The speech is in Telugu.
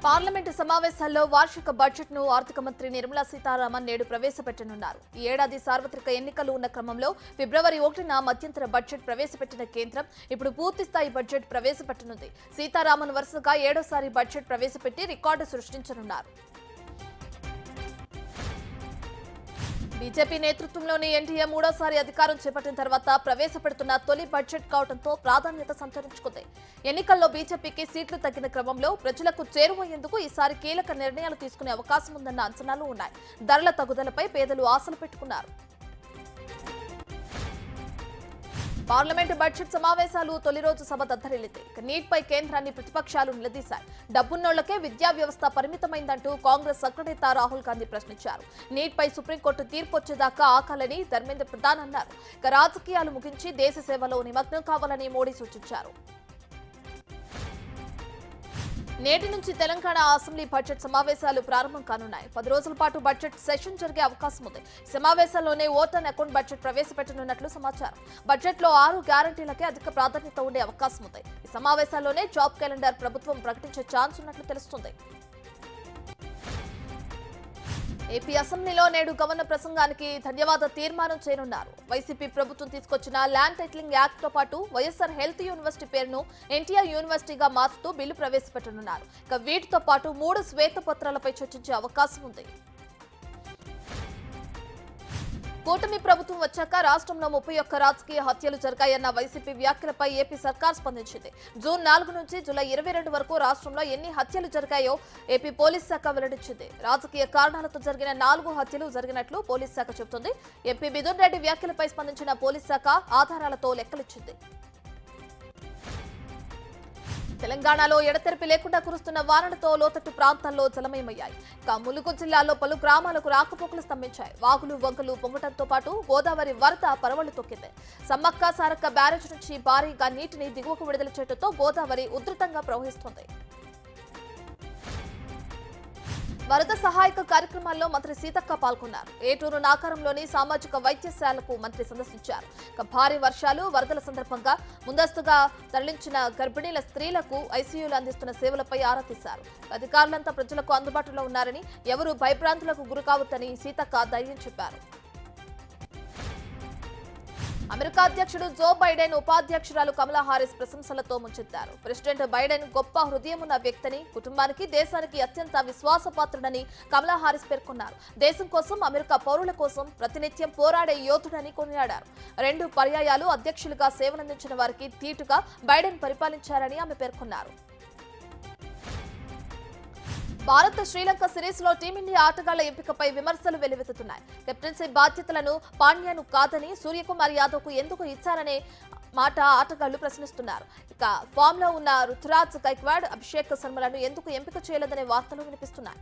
పార్లమెంటు సమావేశాల్లో వార్షిక బడ్జెట్ను ఆర్థిక మంత్రి నిర్మలా సీతారామన్ నేడు ప్రవేశపెట్టనున్నారు. ఈ ఏడాది సార్వత్రిక ఎన్నికలు ఉన్న క్రమంలో ఫిబ్రవరి 1న మధ్యంతర బడ్జెట్ ప్రవేశపెట్టిన కేంద్రం ఇప్పుడు పూర్తిస్థాయి బడ్జెట్ ప్రవేశపెట్టనుంది. సీతారామన్ వరుసగా 7వ బడ్జెట్ ప్రవేశపెట్టి రికార్డు సృష్టించనున్నారు. బీజేపీ నేతృత్వంలోని ఎన్డీఏ మూడోసారి అధికారం చేపట్టిన తర్వాత ప్రవేశపెడుతున్న తొలి బడ్జెట్ కావడంతో ప్రాధాన్యత సంతరించుకుంది. ఎన్నికల్లో బీజేపీకి సీట్లు తగ్గిన క్రమంలో ప్రజలకు చేరువయ్యేందుకు ఈసారి కీలక నిర్ణయాలు తీసుకునే అవకాశం ఉందన్న అంచనాలు ఉన్నాయి. ధరల తగ్గుదలపై పేదలు ఆశలు పెట్టుకున్నారు. పార్లమెంటు బడ్జెట్ సమావేశాలు తొలి రోజు సభ దద్దరిల్లింది. నీట్పై కేంద్రాన్ని ప్రతిపక్షాలు నిలదీశాయి. డబ్బున్నోళ్లకే విద్యా వ్యవస్థ పరిమితమైందంటూ కాంగ్రెస్ అగ్రనేత రాహుల్ గాంధీ ప్రశ్నించారు. నీట్పై సుప్రీంకోర్టు తీర్పు వచ్చేదాకా ఆకాలని ధర్మేంద్ర ప్రధాన్ అన్నారు. రాజకీయాలు ముగించి దేశ సేవలో నిమగ్నం కావాలని మోడీ సూచించారు. నేటి నుంచి తెలంగాణ అసెంబ్లీ బడ్జెట్ సమావేశాలు ప్రారంభం కానున్నాయి. 10 రోజుల పాటు బడ్జెట్ సెషన్ జరిగే అవకాశం ఉంది. సమావేశాల్లోనే ఓట్ అండ్ అకౌంట్ బడ్జెట్ ప్రవేశపెట్టనున్నట్లు సమాచారం. బడ్జెట్లో 6 గ్యారంటీలకే అధిక ప్రాధాన్యత ఉండే అవకాశం ఉంది. ఈ సమావేశాల్లోనే జాబ్ క్యాలెండర్ ప్రభుత్వం ప్రకటించే ఛాన్స్ ఉన్నట్లు తెలుస్తుంది. ఏపీ అసెంబ్లీలో నేడు గవర్నర్ ప్రసంగానికి ధన్యవాద తీర్మానం చేయనున్నారు. వైసీపీ ప్రభుత్వం తీసుకొచ్చిన ల్యాండ్ టైటిలింగ్ యాక్ట్ తో పాటు వైఎస్ఆర్ హెల్త్ యూనివర్సిటీ పేరును ఎన్టీఆర్ యూనివర్సిటీగా మార్చుతూ బిల్లు ప్రవేశపెట్టనున్నారు. ఇక వీటితో పాటు 3 శ్వేతపత్రాలపై చర్చించే అవకాశం ఉంది. కూటమి ప్రభుత్వం వచ్చాక రాష్ట్రంలో 31 రాజకీయ హత్యలు జరిగాయన్న వైసీపీ వ్యాఖ్యలపై ఏపీ సర్కార్ స్పందించింది. జూన్ 4 నుంచి జూలై 22 వరకు రాష్ట్రంలో ఎన్ని హత్యలు జరిగాయో ఏపీ పోలీస్ శాఖ వెల్లడించింది. రాజకీయ కారణాలతో జరిగిన 4 హత్యలు జరిగినట్లు పోలీస్ శాఖ చెబుతోంది. ఎంపీ మిథున్ రెడ్డి వ్యాఖ్యలపై స్పందించిన పోలీస్ శాఖ ఆధారాలతో లెక్కలిచ్చింది. తెలంగాణలో ఎడతెరిపి లేకుండా కురుస్తున్న వానలతో లోతట్టు ప్రాంతాల్లో జలమయమయ్యాయి. ములుగు జిల్లాలో పలు గ్రామాలకు రాకపోకలు స్తంభించాయి. వాగులు వంకలు పొంగటంతో పాటు గోదావరి వరద పరవళ్లు తొక్కింది. సమ్మక్క సారక్క బ్యారేజ్ నుంచి భారీగా నీటిని దిగువకు విడుదల చేయడంతో గోదావరి ఉధృతంగా ప్రవహిస్తోంది. వరద సహాయక కార్యక్రమాల్లో మంత్రి సీతక్క పాల్గొన్నారు. ఏటూరు నాకారంలోని సామాజిక వైద్యశాలకు మంత్రి సందర్శించారు. భారీ వర్షాలు వరదల సందర్భంగా ముందస్తుగా తరలించిన గర్భిణీల స్త్రీలకు ఐసీయూలు అందిస్తున్న సేవలపై ఆరా తీశారు. అధికారులంతా ప్రజలకు అందుబాటులో ఉన్నారని, ఎవరూ భయభ్రాంతులకు గురికావద్దని సీతక్క ధైర్యం చెప్పారు. అమెరికా అధ్యక్షుడు జో బైడెన్ ఉపాధ్యక్షురాలు కమలా హారిస్ ప్రశంసలతో ముంచెత్తారు. ప్రెసిడెంట్ బైడెన్ గొప్ప హృదయమున్న వ్యక్తిని, కుటుంబానికి దేశానికి అత్యంత విశ్వాసపాత్రుడని కమలా హారిస్ పేర్కొన్నారు. దేశం కోసం, అమెరికా పౌరుల కోసం ప్రతినిత్యం పోరాడే యోధుడని కొనియాడారు. 2 పర్యాయాలు అధ్యక్షులుగా సేవలందించిన వారికి ధీటుగా బైడెన్ పరిపాలించారని ఆమె పేర్కొన్నారు. భారత్ శ్రీలంక సిరీస్ లో టీమిండియా ఆటగాళ్ల ఎంపికపై విమర్శలు వెల్లువెత్తుతున్నాయి. కెప్టెన్సీ బాధ్యతలను పాండ్యాను కాదని సూర్యకుమార్ యాదవ్ కు ఎందుకు ఇచ్చారనే మాట ఆటగాళ్లు ప్రశ్నిస్తున్నారు. ఇక ఫామ్ లో ఉన్న రుతురాజ్ గైక్వాడ్, అభిషేక్ శర్మలను ఎందుకు ఎంపిక చేయలేదనే వార్తలు వినిపిస్తున్నాయి.